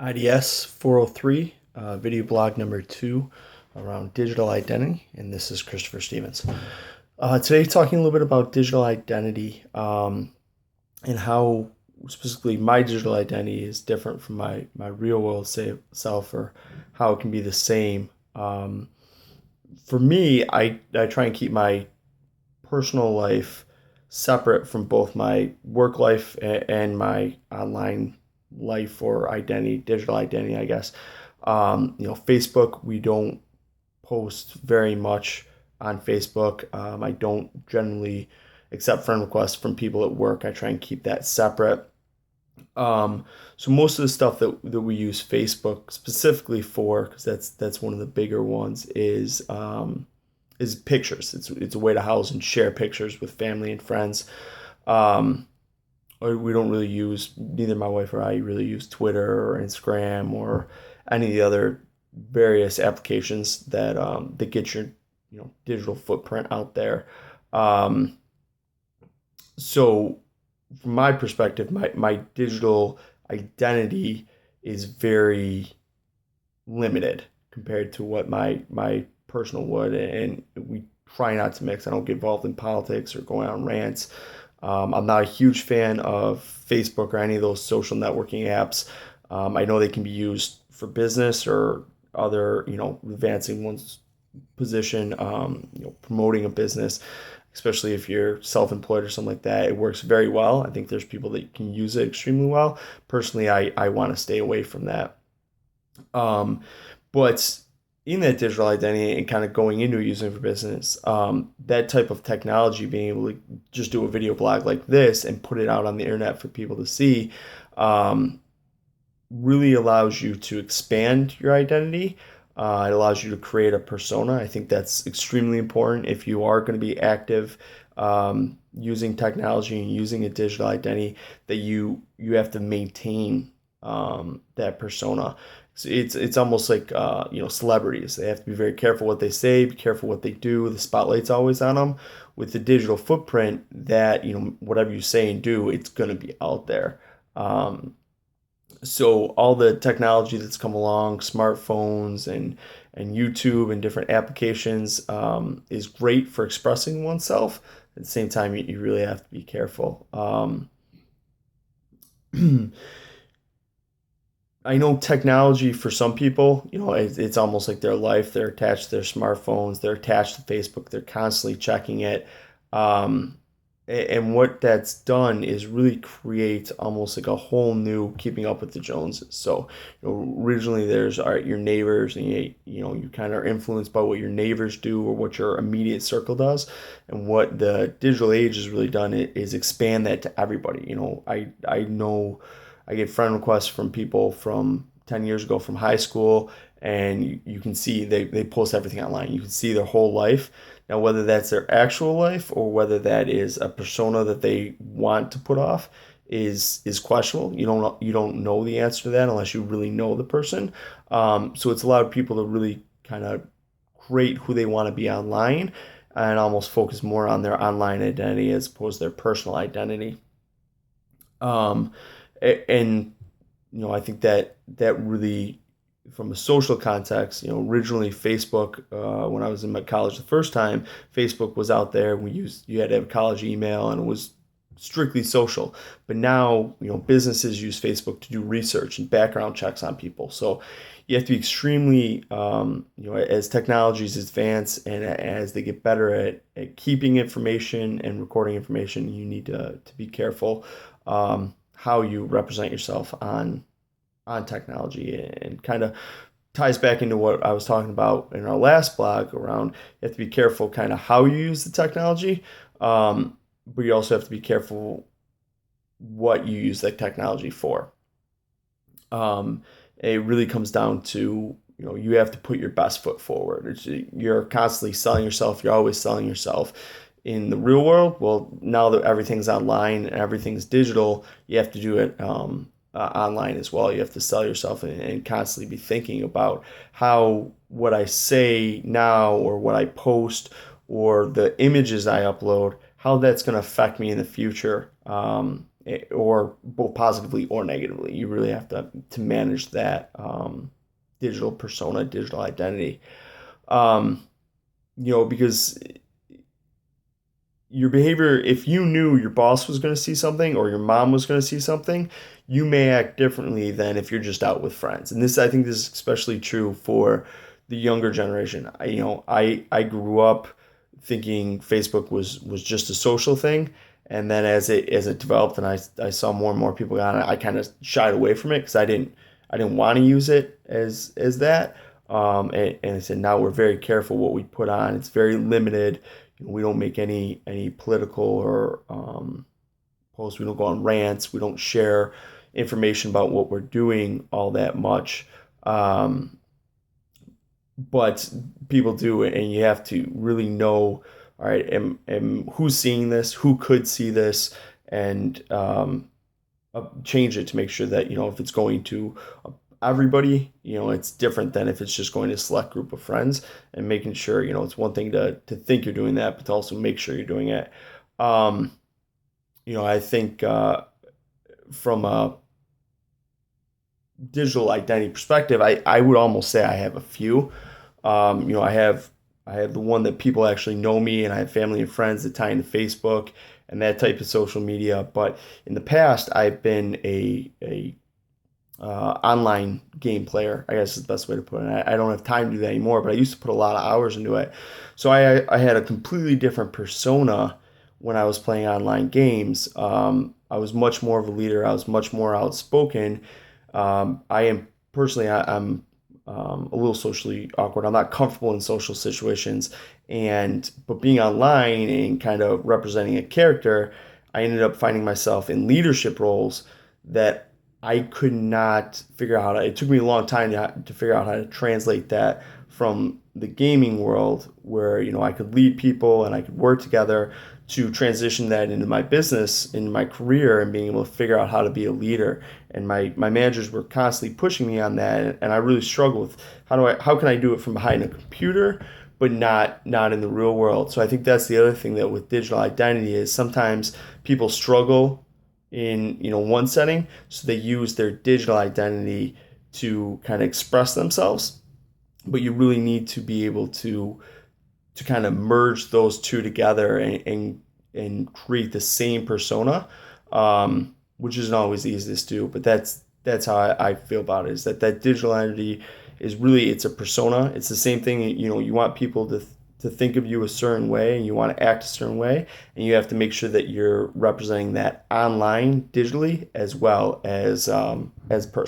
IDS 403, video blog number 2 around digital identity, and this is Christopher Stevens. Today, talking a little bit about digital identity and how specifically my digital identity is different from my real world self, or how it can be the same. For me, I try and keep my personal life separate from both my work life and my online life or identity, digital identity, I guess. Facebook, we don't post very much on Facebook. I don't generally accept friend requests from people at work. I try and keep that separate. So most of the stuff that we use Facebook specifically for, because that's one of the bigger ones, is pictures. It's a way to house and share pictures with family and friends. Or we don't really use, neither my wife or I really use Twitter or Instagram or any of the other various applications that get your digital footprint out there. Um, so from my perspective, my digital identity is very limited compared to what my personal would, and we try not to mix. I don't get involved in politics or going on rants. I'm not a huge fan of Facebook or any of those social networking apps. I know they can be used for business or other, advancing one's position, promoting a business, especially if you're self-employed or something like that. It works very well. I think there's people that can use it extremely well. Personally, I want to stay away from that. Um, but in that digital identity and kind of going into using it for business, that type of technology, being able to just do a video blog like this and put it out on the internet for people to see, um, really allows you to expand your identity. It allows you to create a persona. I think that's extremely important if you are going to be active using technology and using a digital identity, that you have to maintain that persona. So it's almost like celebrities. They have to be very careful what they say, be careful what they do. The spotlight's always on them. With the digital footprint, that whatever you say and do, it's going to be out there. So all the technology that's come along, smartphones and YouTube and different applications, is great for expressing oneself. At the same time, you really have to be careful. I know technology for some people, it's almost like their life. They're attached to their smartphones, they're attached to Facebook, they're constantly checking it. Um, and what that's done is really create almost like a whole new keeping up with the Joneses. So, originally there's your neighbors, and you kind of are influenced by what your neighbors do or what your immediate circle does. And what the digital age has really done is expand that to everybody. I know I get friend requests from people from 10 years ago from high school, and you can see they post everything online. You can see their whole life. Now, whether that's their actual life or whether that is a persona that they want to put off is questionable. You don't know the answer to that unless you really know the person. So it's allowed people to really kind of create who they want to be online and almost focus more on their online identity as opposed to their personal identity. Um, and I think that really, from a social context, originally Facebook, when I was in my college the first time, Facebook was out there. You had to have a college email, and it was strictly social. But now, businesses use Facebook to do research and background checks on people. So you have to be extremely, as technologies advance and as they get better at keeping information and recording information, you need to be careful how you represent yourself on technology, and kind of ties back into what I was talking about in our last blog around you have to be careful kind of how you use the technology, but you also have to be careful what you use that technology for. Um, it really comes down to you have to put your best foot forward. You're constantly selling yourself. You're always selling yourself. In the real world, well, now that everything's online and everything's digital, you have to do it online as well. You have to sell yourself, and constantly be thinking about how what I say now or what I post or the images I upload, how that's going to affect me in the future. or both positively or negatively. You really have to manage that digital persona, digital identity. Um, because your behavior, if you knew your boss was going to see something or your mom was going to see something, you may act differently than if you're just out with friends. And I think this is especially true for the younger generation. I grew up thinking Facebook was just a social thing, and then as it developed and I saw more and more people on it, I kind of shied away from it because I didn't want to use it as that. And I said now we're very careful what we put on. It's very limited. We don't make any political or posts. We don't go on rants. We don't share information about what we're doing all that much. But people do it, and you have to really know, all right, who's seeing this, who could see this, and change it to make sure that if it's going to everybody, it's different than if it's just going to a select group of friends, and making sure it's one thing to think you're doing that, but to also make sure you're doing it. Um, I think from a digital identity perspective, I would almost say I have a few. I have the one that people actually know me, and I have family and friends that tie into Facebook and that type of social media. But in the past, I've been a online game player, I guess is the best way to put it. I don't have time to do that anymore, but I used to put a lot of hours into it. So I had a completely different persona when I was playing online games. I was much more of a leader. I was much more outspoken. I am personally, I'm a little socially awkward. I'm not comfortable in social situations, but being online and kind of representing a character, I ended up finding myself in leadership roles that I could not figure out how to. It took me a long time to figure out how to translate that from the gaming world, where I could lead people and I could work together, to transition that into my business, into my career, and being able to figure out how to be a leader. And my managers were constantly pushing me on that, and I really struggled with how can I do it from behind a computer, but not in the real world. So I think that's the other thing that with digital identity is sometimes people struggle in one setting, so they use their digital identity to kind of express themselves, but you really need to be able to kind of merge those two together and create the same persona, which isn't always the easiest to do. But that's how I feel about it. Is that digital identity is really, it's a persona. It's the same thing. You want people to think of you a certain way, and you want to act a certain way, and you have to make sure that you're representing that online digitally as well as person.